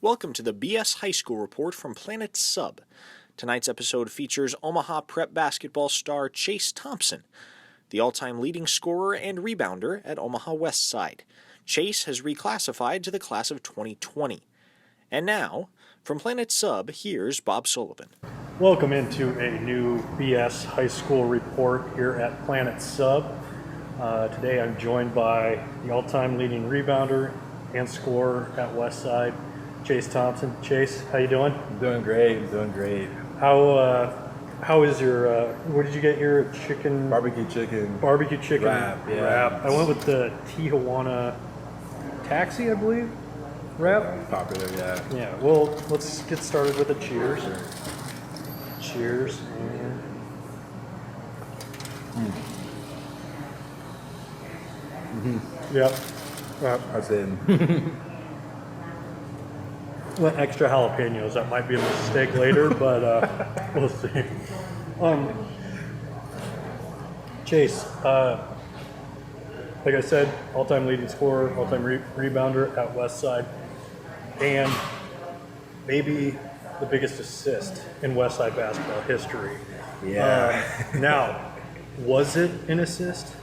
Welcome to the BS High School Report from Planet Sub. Tonight's episode features Omaha Prep basketball star Chase Thompson, the all-time leading scorer and rebounder at Omaha Westside. Chase has reclassified to the class of 2020. And now, from Planet Sub, here's Bob Sullivan. Welcome into a new BS High School Report here at Planet Sub. Today I'm joined by the all-time leading rebounder and scorer at Westside, Chase Thompson. Chase, how you doing? I'm doing great. How is your, what did you get here? Chicken? Barbecue chicken wrap. I went with the Tijuana taxi, I believe, wrap. Popular, yeah. Yeah, well, let's get started with a cheers. Sure. Cheers. Yep. That's it. Went extra jalapenos. That might be a mistake later, but we'll see. Chase, like I said, all-time leading scorer, all-time rebounder at Westside, and maybe the biggest assist in Westside basketball history. Yeah. Now, was it an assist?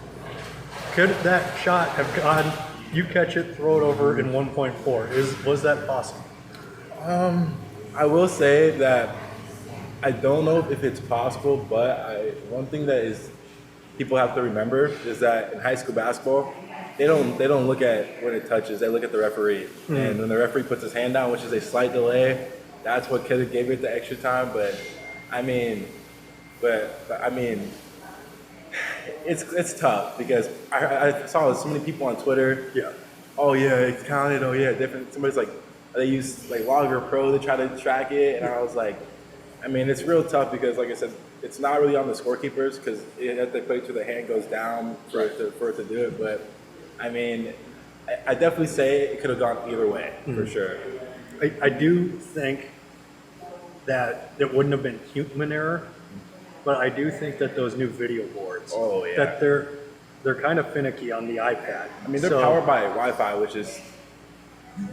Could that shot have gone, you catch it, throw it over in 1.4? Was that possible? I will say that I don't know if it's possible, but one thing that is people have to remember is that in high school basketball, they don't look at when it touches, they look at the referee. And when the referee puts his hand down, which is a slight delay, that's what could have gave it the extra time. But I mean, it's tough because I saw so many people on Twitter. Yeah. Oh yeah, it's counted. Oh yeah, different. Somebody's like, they use like Logger Pro to try to track it, and I was like, I mean, it's real tough because, like I said, it's not really on the scorekeepers because you have to play till the hand goes down for it to do it. But I mean, I definitely say it could have gone either way for sure. I do think that it wouldn't have been human error, but I do think that those new video boards, that they're kind of finicky on the iPad. I mean, they're powered by Wi-Fi, which is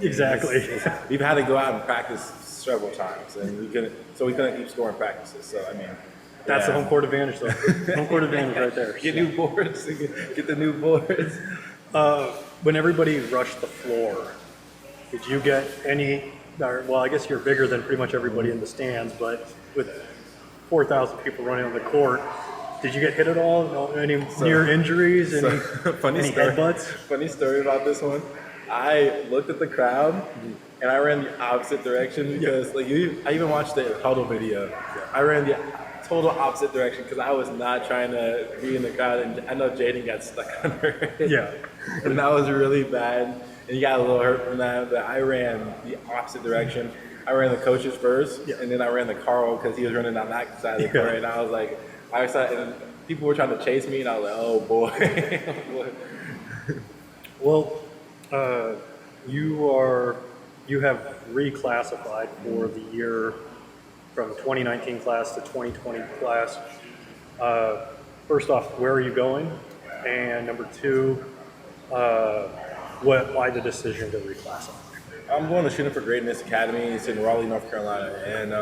exactly. We've had to go out and practice several times, and we couldn't keep scoring practices. So I mean, that's the home court advantage, though. Home court advantage right there. Get new boards. Get the new boards. When everybody rushed the floor, did you get any? Well, I guess you're bigger than pretty much everybody in the stands, but with 4,000 people running on the court, did you get hit at all? No, any near injuries? Any headbutts? Funny story about this one. I looked at the crowd and I ran the opposite direction because I even watched the huddle video. I ran the total opposite direction because I was not trying to be in the crowd, and I know Jaden got stuck under it. Yeah. And that was really bad, and he got a little hurt from that, but I ran the opposite direction. I ran the coaches first, and then I ran the Carl because he was running on that side of the court, and I was like, and people were trying to chase me, and I was like, oh boy. Well, you have reclassified for the year from 2019 class to 2020 class. First off, where are you going? And number two, why the decision to reclassify? I'm going to Shooting for Greatness Academy. It's in Raleigh, North Carolina, and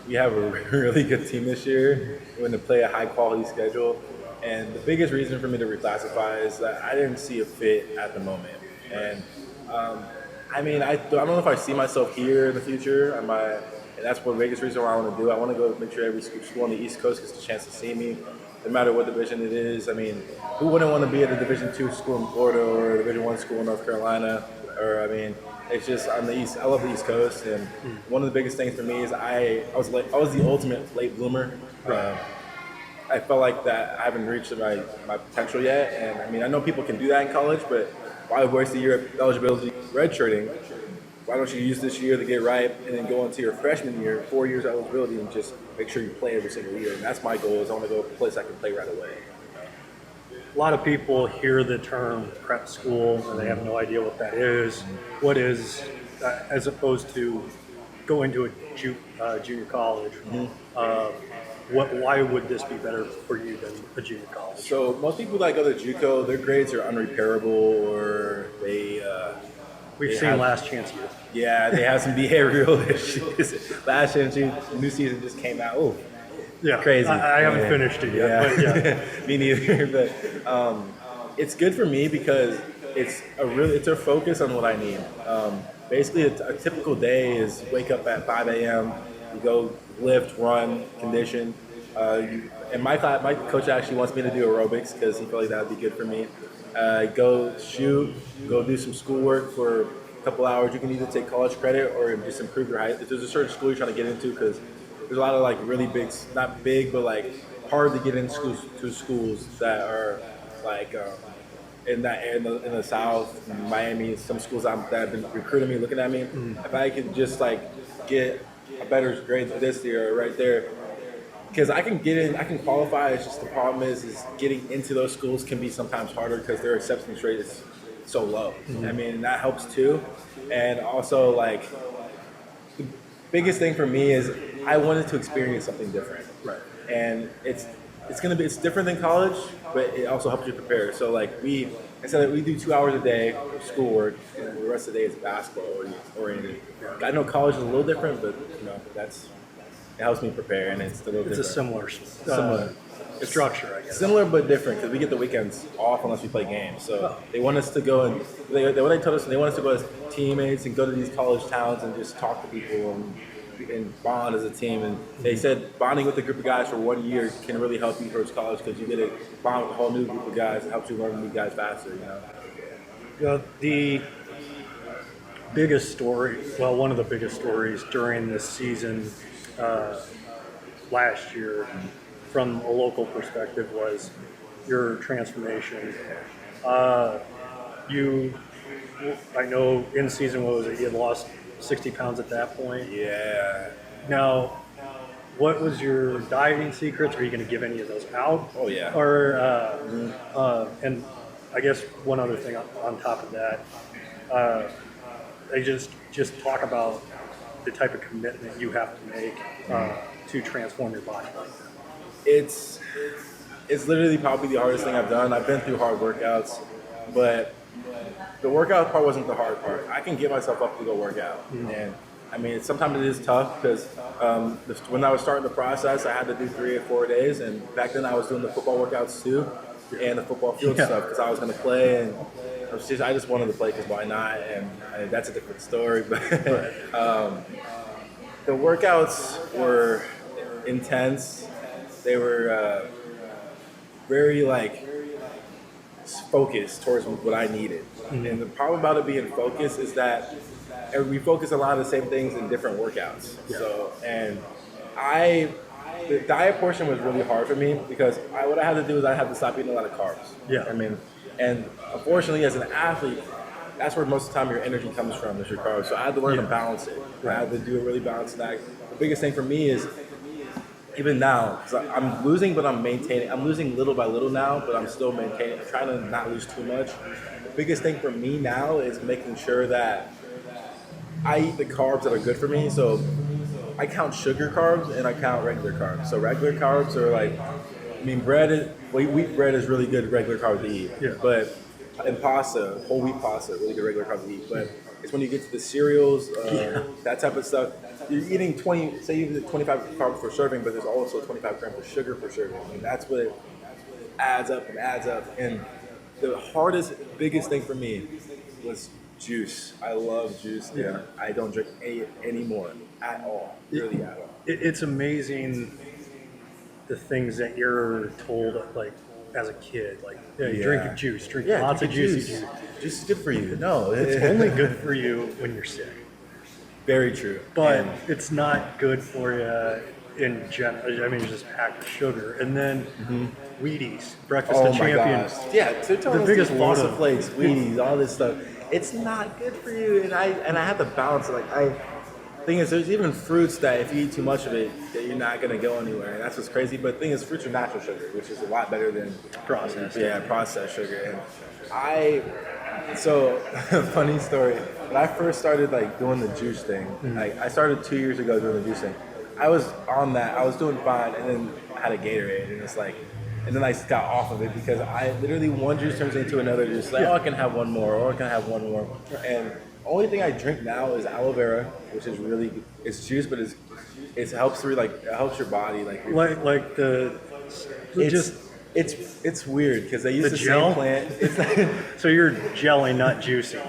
we have a really good team this year. We're going to play a high-quality schedule, and the biggest reason for me to reclassify is that I didn't see a fit at the moment. And I mean, I don't know if I see myself here in the future. And that's the biggest reason why I want to do it. I want to go make sure every school on the East Coast gets a chance to see me, no matter what division it is. I mean, who wouldn't want to be at a Division II school in Florida or a Division I school in North Carolina? Or I mean, it's just on the East. I love the East Coast, and one of the biggest things for me is I was the ultimate late bloomer. I felt like that I haven't reached my potential yet, and I mean, I know people can do that in college, but why waste a year of eligibility redshirting? Why don't you use this year to get right and then go into your freshman year, 4 years of eligibility, and just make sure you play every single year? And that's my goal, is I want to go to a place I can play right away. A lot of people hear the term prep school and they have no idea what that is. What is, as opposed to going to a junior college, why would this be better for you than a junior college? So most people that go to JUCO, their grades are unrepairable, or We've seen Last Chance U. Yeah, they have some behavioral issues. Last Chance U, new season just came out. Oh, Yeah, crazy. I haven't finished it yet, but yeah. Me neither. But it's good for me because it's a focus on what I need. Basically, a typical day is wake up at 5 a.m. You go lift, run, condition. And my coach actually wants me to do aerobics because he felt like that would be good for me. Go shoot, go do some schoolwork for a couple hours. You can either take college credit or just improve your height. If there's a certain school you're trying to get into, because there's a lot of like really big, not big, but like hard to get into schools that are like in the South, Miami. Some schools that have been recruiting me, looking at me. If I could just like get a better grade than this year, right there. Because I can get in, I can qualify. It's just the problem is getting into those schools can be sometimes harder because their acceptance rate is so low. I mean, that helps too. And also, like, the biggest thing for me is I wanted to experience something different. Right. And it's different than college, but it also helps you prepare. So like instead of we do 2 hours a day of schoolwork, and the rest of the day is basketball oriented. I know college is a little different, but it helps me prepare, and it's a little different. It's a similar structure, I guess. Similar but different because we get the weekends off unless we play games. So they want us to go and they told us they want us to go as teammates and go to these college towns and just talk to people and bond as a team. And they said bonding with a group of guys for 1 year can really help you towards college because you get to bond with a whole new group of guys. It helps you learn new guys faster. The biggest story, well, one of the biggest stories during this season last year from a local perspective was your transformation. I know in season, what was it, you had lost 60 pounds at that point? Yeah. Now, what was your dieting secrets? Are you going to give any of those out? Oh, yeah. Or, and I guess one other thing on top of that, I just talk about the type of commitment you have to make to transform your body like that. It's literally probably the hardest thing I've done. I've been through hard workouts, but the workout part wasn't the hard part. I can get myself up to go work out. And I mean, sometimes it is tough because when I was starting the process, I had to do 3 or 4 days. And back then I was doing the football workouts too and the football field stuff because I was going to play. And I just wanted to play because why not? And that's a different story. But the workouts were intense. They were very focused towards what I needed. And the problem about it being focused is that we focus a lot of the same things in different workouts. So, the diet portion was really hard for me because what I had to do is I had to stop eating a lot of carbs. I mean, and unfortunately as an athlete, that's where most of the time your energy comes from, is your carbs. So I had to learn to balance it. I had to do a really balanced snack. The biggest thing for me is, even now, because I'm losing, but I'm maintaining. I'm losing little by little now, but I'm still maintaining. I'm trying to not lose too much. The biggest thing for me now is making sure that I eat the carbs that are good for me. So I count sugar carbs and I count regular carbs. So regular carbs are wheat bread is really good regular carbs to eat. But and pasta, whole wheat pasta, really good regular carbs to eat. But it's when you get to the cereals, that type of stuff. You're eating 25 carbs per serving, but there's also 25 grams of sugar per serving. I mean, that's what adds up. And the biggest thing for me was juice. I love juice. And I don't drink anymore at all. Really at all. It's amazing the things that you're told, like, as a kid. Like, drink juice, drink lots of juice. Juice is good for you. No, it's only good for you when you're sick. Very true. But it's not good for you in general. I mean, it's just packed with sugar. And then Wheaties, breakfast of champions. Gosh. Yeah, the biggest loss of flakes, Wheaties, all this stuff. It's not good for you. And I have to balance it. Thing is, there's even fruits that if you eat too much of it, that you're not going to go anywhere. And that's what's crazy. But the thing is, fruits are natural sugar, which is a lot better than processed. Processed sugar. And funny story. When I first started doing the juice thing, I started 2 years ago doing the juice thing. I was on that. I was doing fine, and then I had a Gatorade, and and then I got off of it because I literally one juice turns into another juice. I can have one more, or I can have one more, and only thing I drink now is aloe vera, which is really it's juice, but it helps through like it helps your body Like the it's just it's weird because they use the the gel? same plant. It's not, so you're jelly, not juicy.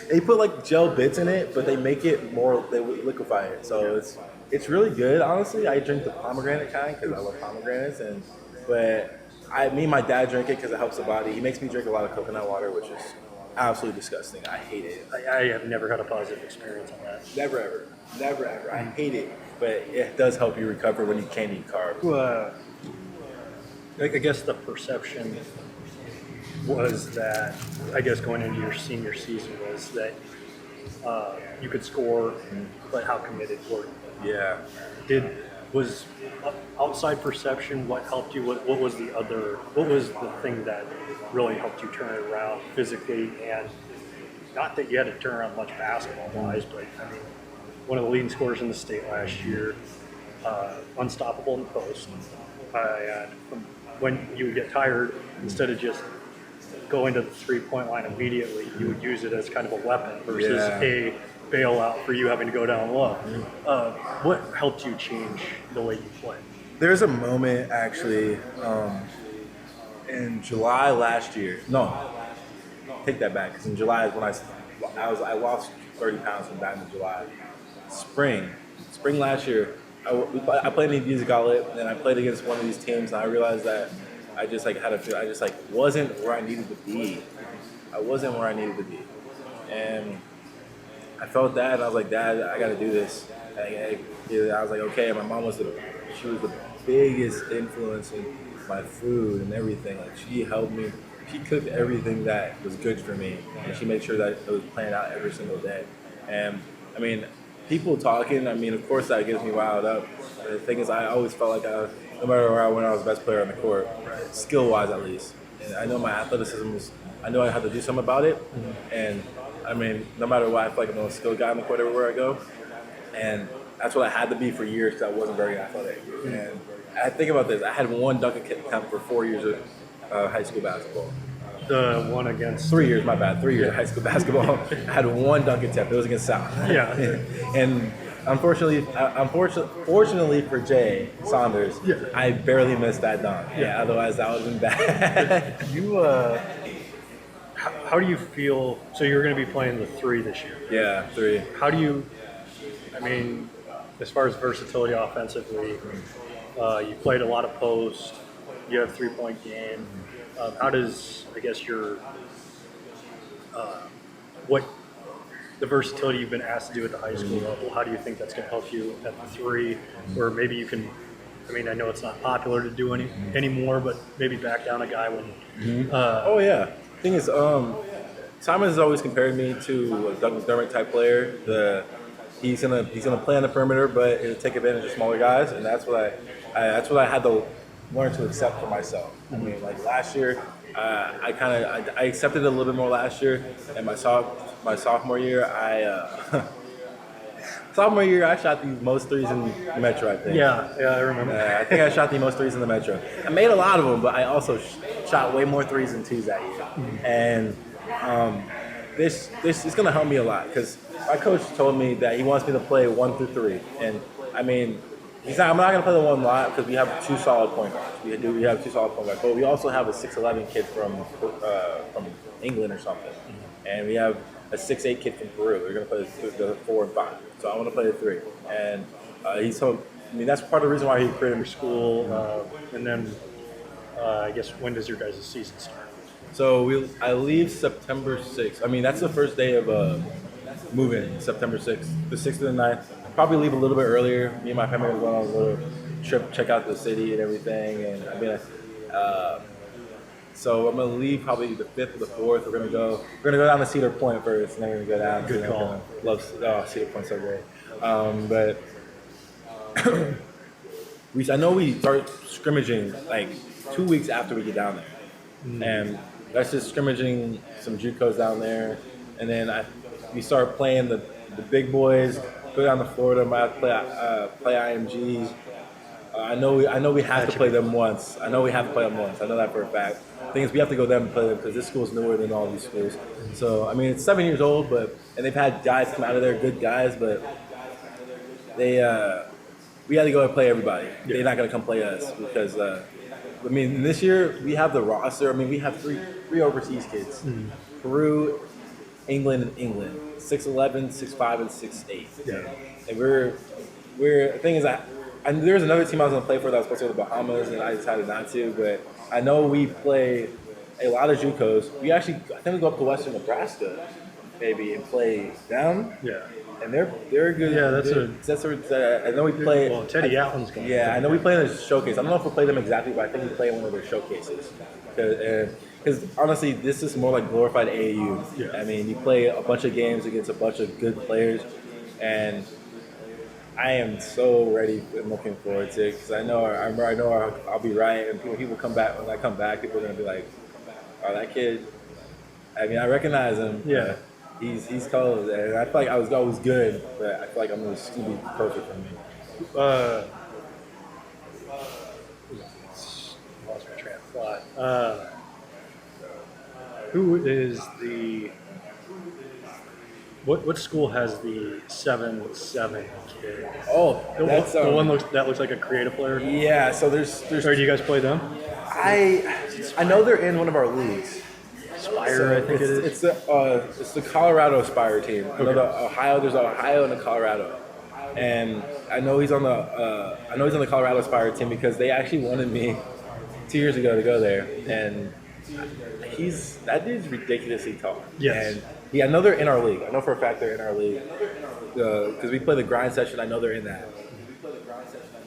they put like gel bits in it, but they make it more they liquefy it, so it's really good. Honestly, I drink the pomegranate kind because I love pomegranates, but me and my dad drink it because it helps the body. He makes me drink a lot of coconut water, which is absolutely disgusting. I hate it. I have never had a positive experience on that. Never ever. Never ever. I hate it. But it does help you recover when you can't eat carbs. I guess the perception was that, I guess going into your senior season was that you could score, but how committed were you? Yeah. Was outside perception what helped you? What was the thing that really helped you turn it around physically? And not that you had to turn around much basketball wise, but I mean, one of the leading scorers in the state last year, unstoppable in the post. And when you would get tired, instead of just going to the 3-point line immediately, you would use it as kind of a weapon versus a bailout for you having to go down low. What helped you change the way you play? There's a moment actually in July last year. No, take that back. Because in July is when I lost 30 pounds from back in July. Spring last year, I played in the music outlet, and I played against one of these teams, and I realized that I just like had a feel. I just like wasn't where I needed to be. I wasn't where I needed to be, and I felt that. And I was like, Dad, I got to do this. I was like, okay. And my mom was the biggest influence in my food and everything. Like she helped me. She cooked everything that was good for me, and she made sure that it was planned out every single day. And I mean, people talking. I mean, of course, that gets me riled up. The thing is, I always felt like no matter where I went, I was the best player on the court, skill-wise at least. And I know my athleticism was. I know I had to do something about it. And I mean, no matter what, I feel like I'm the most skilled guy on the court everywhere I go. And that's what I had to be for years because I wasn't very athletic. And I think about this. I had one dunk attempt for 4 years of high school basketball. The one against 3 years, my bad. 3 years of high school basketball. I had one dunk attempt. It was against South. Yeah. And fortunately for Jay Saunders, I barely missed that dunk. Yeah. Otherwise, that would have been bad. How do you feel? So you're going to be playing the 3 this year. Yeah, 3. How do you? I mean, as far as versatility offensively, you played a lot of post. You have 3-point game. How does, I guess, what the versatility you've been asked to do at the high school level, how do you think that's going to help you at the 3? Or maybe you can, I mean, I know it's not popular to do anymore, but maybe back down a guy when. Oh yeah. Thing is, Simon has always compared me to a Doug McDermott type player. He's gonna play on the perimeter, but he'll take advantage of smaller guys, and that's what I had to learn to accept for myself. I mean, like last year, I accepted it a little bit more last year, and my sophomore year, I shot the most threes in the Metro, I think. Yeah, I remember. I think I shot the most threes in the Metro. I made a lot of them, but I also shot way more threes than 2s that year. And this is going to help me a lot because my coach told me that he wants me to play 1 through 3. And I mean, I'm not going to play the 1 lot because we have 2 solid point guards. We have 2 solid point guards, but we also have a 6'11" kid from England or something, and we have a 6'8" kid from Peru. We're going to play the 4 and 5. So I want to play the 3. And he told me that's part of the reason why he created Your school, and then I guess when does your guys' season start? So I leave September 6th. I mean, that's the first day of moving, September 6th. The 6th to the 9th. Probably leave a little bit earlier. Me and my family are going on a little trip, check out the city and everything. And I mean, so I'm gonna leave probably the 5th or the 4th. We're gonna go down to Cedar Point first, and then we're gonna go down. Good call. Love Cedar Point, so great. But I know we start scrimmaging like 2 weeks after we get down there, and that's just scrimmaging some JUCOs down there, and then we start playing the big boys. Go down to Florida, might have to play IMG, I know we have to play them once. I know that for a fact. The thing is, we have to go there and play them because this school's newer than all these schools. So I mean, it's 7 years old, and they've had guys come out of there, good guys, but they we had to go and play everybody. Yeah. They're not going to come play us because I mean, this year we have the roster. I mean, we have three overseas kids: Peru, England, and England. 6'11", 6'5", and 6'8". Yeah. And we're the thing is there's another team I was going to play for that was supposed to go to the Bahamas, and I decided not to. But I know we play a lot of JUCOs. I think we go up to Western Nebraska, maybe, and play them. Yeah. And they're good. Yeah, I know we play. Well, Teddy Allen's going. Yeah, I know we play in a showcase. I don't know if we play them exactly, but I think we play in one of their showcases. Because honestly, this is more like glorified AAU. Yeah. I mean, you play a bunch of games against a bunch of good players, and I am so ready and looking forward to it because I know I'll be right, and when people come back, when I come back, people are gonna be like, "Oh, that kid." I mean, I recognize him. Yeah. He's cold, and I feel like I was always good, but I feel like it's gonna be perfect for me. Lost my train of thought. Who is the? What school has the 7'7" kid? Oh, the one that looks like a creative player. Yeah. So there's. Or do you guys play them? I know they're in one of our leagues. Spire, I think it is. It's the Colorado Spire team. I know Okay. there's Ohio and the Colorado, and I know he's on the Colorado Spire team because they actually wanted me 2 years ago to go there, and that dude's ridiculously tall. Yes. And I know they're in our league. I know for a fact they're in our league because we play the grind session. I know they're in that,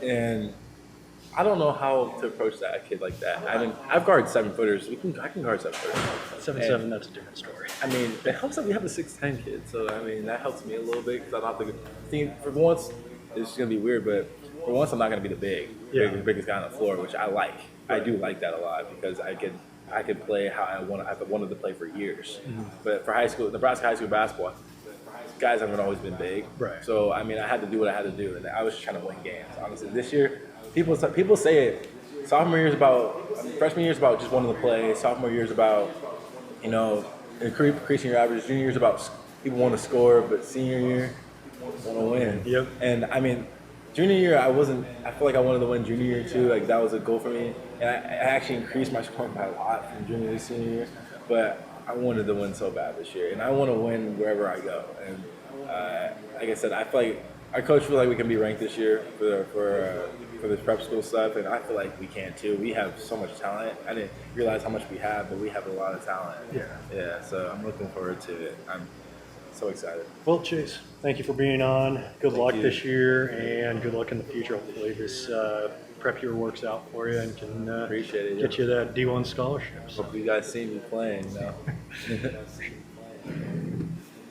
and I don't know how to approach that kid like that. I mean, I've guarded 7-footers. I can guard 7-footers. 7'7", that's a different story. I mean, it helps that we have a 6'10" kid, so I mean that helps me a little bit because I don't have to. Think for once, it's gonna be weird, but for once I'm not gonna be the biggest guy on the floor, which I like. Right. I do like that a lot because I could play how I want. I've wanted to play for years, but for Nebraska high school basketball, guys haven't always been big. Right. So I mean, I had to do what I had to do, and I was just trying to win games. Honestly, this year. People say it. Freshman year is about just wanting to play. Sophomore year is about, increasing your average. Junior year is about people want to score, but senior year, want to win. Yep. And I mean, junior year I feel like I wanted to win junior year too. Like that was a goal for me, and I actually increased my scoring by a lot from junior to senior year. But I wanted to win so bad this year, and I want to win wherever I go. And like I said, I feel like our coach feels like we can be ranked this year for this prep school stuff, and I feel like we can too. We have so much talent. I didn't realize how much we have, but we have a lot of talent. Yeah. So I'm looking forward to it. I'm so excited. Well, Chase, thank you for being on. Good luck this year, and good luck in the future. Hopefully, this prep year works out for you and can appreciate it. Get you that D1 scholarship. Hope you guys see me playing.